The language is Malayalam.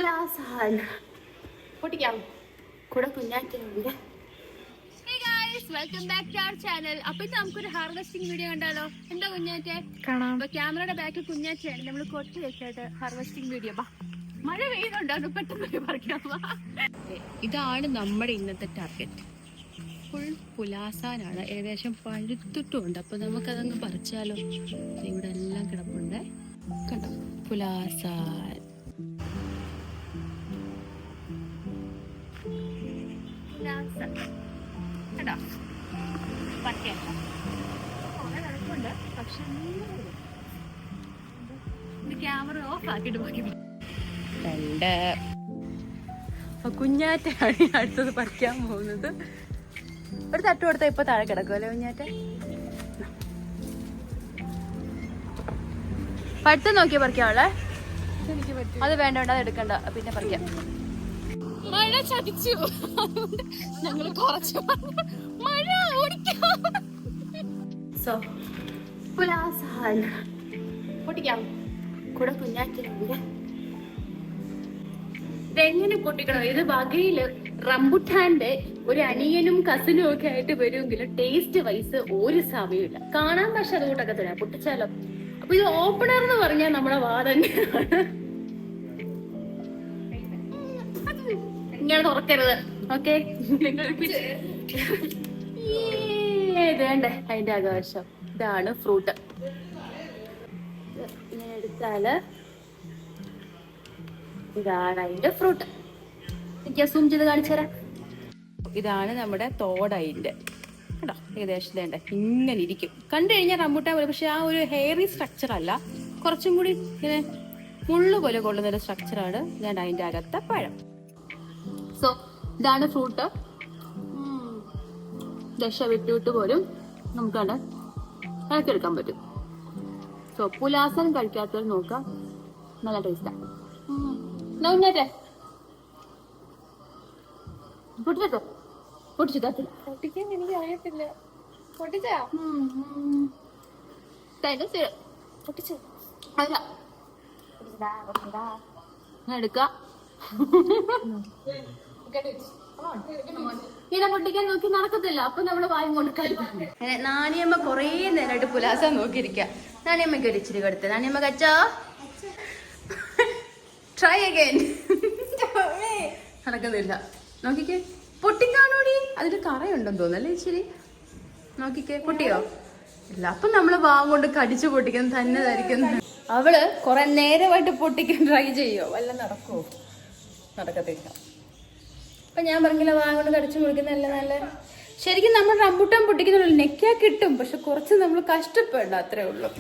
പുലാസാൻ പൊട്ടിക്കാം കൂടെ കുഞ്ഞാറ്റുണ്ട്. Welcome back to our channel. അപ്പൊ ഇത് നമുക്കൊരു ഹാർവെസ്റ്റിംഗ് വീഡിയോ കണ്ടാലോ? എന്താ കുഞ്ഞാറ്റെ കാണാം. അപ്പൊ ക്യാമറയുടെ ബാക്കിൽ കുഞ്ഞാറ്റയാണ്. നമ്മൾ കൊട്ടി വെച്ചിട്ട് ഹാർവെസ്റ്റിംഗ് വീഡിയോ. മഴ പെയ്യുന്നുണ്ടോ? പെട്ടെന്ന് പറിക്കാം. ഇതാണ് നമ്മുടെ ഇന്നത്തെ ടാർഗറ്റ്. ഫുൾ പുലാസാനാണ്. ഏകദേശം പഴുത്തിട്ടുമുണ്ട്. അപ്പൊ നമുക്കതങ്ങ് പറിച്ചാലോ? ഇവിടെ എല്ലാം കിടപ്പുണ്ട്. കണ്ടോ പുലാസാൻ. കണ്ടോ പറിക്കാം. പക്ഷെ ക്യാമറ ഓഫ് ആക്കിട്ട് ബാക്കി രണ്ട്. കുഞ്ഞാറ്റാണ് അടുത്തത് പറിക്കാൻ പോകുന്നത്. ഒരു തട്ട് കൊടുത്താൽ ഇപ്പൊ താഴെ കിടക്കുമല്ലേ കുഞ്ഞാറ്റ? പഴുത്ത് നോക്കിയാ പറിക്കാവളെ. അത് വേണ്ട വേണ്ട, അത് എടുക്കണ്ട, പിന്നെ പറിക്കാം. മഴ ചതിച്ചു. ഞങ്ങള് കുറച്ച് മഴ ഓടിക്കാം. സോ പുലാസാൻ പൊട്ടിക്കാം കൂടെ കുഞ്ഞാറ്റുണ്ട്. ഇതെങ്ങനെ പൊട്ടിക്കണം? ഇത് വകയില് റംബുട്ടാന്റെ ഒരു അനിയനും കസിനും ഒക്കെ ആയിട്ട് വരുമെങ്കിലും ടേസ്റ്റ് വൈസ് ഒരു സമയമില്ല. കാണാൻ പക്ഷെ അതുകൊണ്ടൊക്കെ തരാം. പൊട്ടിച്ചാലോ? അപ്പൊ ഇത് ഓപ്പണർ എന്ന് പറഞ്ഞാൽ നമ്മുടെ വാതന്നെയാണ്. ഇങ്ങനെ തുറക്കരുത്, ഓക്കെ? വേണ്ടേ അതിന്റെ ആകാശം. ഇതാണ് ഫ്രൂട്ട്. ഇങ്ങനെ എടുത്താല് ഇതാണ് അതിന്റെ ഫ്രൂട്ട്. എനിക്ക് സൂം ചെയ്ത് കാണിച്ചു തരാം. ഇതാണ് നമ്മുടെ തോടയിന്റെ. കേട്ടോ, ഏകദേശം വേണ്ട ഇങ്ങനെ ഇരിക്കും. കണ്ടു കഴിഞ്ഞാൽ റംബൂട്ടാൻ പോലെ, പക്ഷെ ആ ഒരു ഹെയറി സ്ട്രക്ചർ അല്ല, കുറച്ചും കൂടി ഇങ്ങനെ മുള്ളു പോലെ കൊള്ളുന്നൊരു സ്ട്രക്ചറാണ്. ഞാൻ അതിന്റെ അകത്തെ പഴം. സോ ഇതാണ് ഫ്രൂട്ട്. ദശ വിട്ടുവിട്ട് പോലും നമുക്ക് കണ്ട് ഇളക്കിയെടുക്കാൻ പറ്റും. സോ പുലാസൻ കഴിക്കാത്തവർ നോക്കാം, നല്ല ടേസ്റ്റാ. കുഞ്ഞാറ്റെ പൊട്ടിച്ചോ? പൊട്ടിച്ചു പൊട്ടിക്കാൻ എനിക്ക് അറിയത്തില്ല. പൊട്ടിച്ചാ പൊട്ടിച്ചു അല്ല എടുക്ക. ഇങ്ങനെ പൊട്ടിക്കാൻ നോക്കി നടക്കത്തില്ല. അപ്പൊ നമ്മള് വായും കൊണ്ട് കഴിക്കും. നാണിയമ്മ കൊറേ നേരമായിട്ട് പുലാസ നോക്കിയിരിക്ക. നാണിയമ്മക്ക് ഒരു ഇച്ചിരി കൊടുത്ത്. നാണിയമ്മ കച്ചോ? Try again. നടക്കുന്നില്ല. നോക്കിക്കേ, പൊട്ടിക്കാണോടി? അതിന്റെ കറയുണ്ടെന്ന് തോന്നല്ലേ ഇച്ചിരി. നോക്കിക്കേ, പൊട്ടിയോ? ഇല്ല. അപ്പൊ നമ്മള് വാം കൊണ്ട് കടിച്ചു പൊട്ടിക്കുന്നത് തന്നെ ധരിക്കുന്നു. അവള് കൊറേ നേരമായിട്ട് പൊട്ടിക്കാൻ ട്രൈ ചെയ്യോ? വല്ല നടക്കുവോ? നടക്കത്തില്ല. അപ്പൊ ഞാൻ പറഞ്ഞില്ല, വാം കൊണ്ട് കടിച്ചു പൊടിക്കുന്നതല്ല നല്ല. ശരിക്കും നമ്മൾ റംബൂട്ടാൻ പൊട്ടിക്കുന്നുള്ളൂ, നെക്കാ കിട്ടും. പക്ഷെ കുറച്ച് നമ്മൾ കഷ്ടപ്പെടണം, അത്രേ ഉള്ളൂ.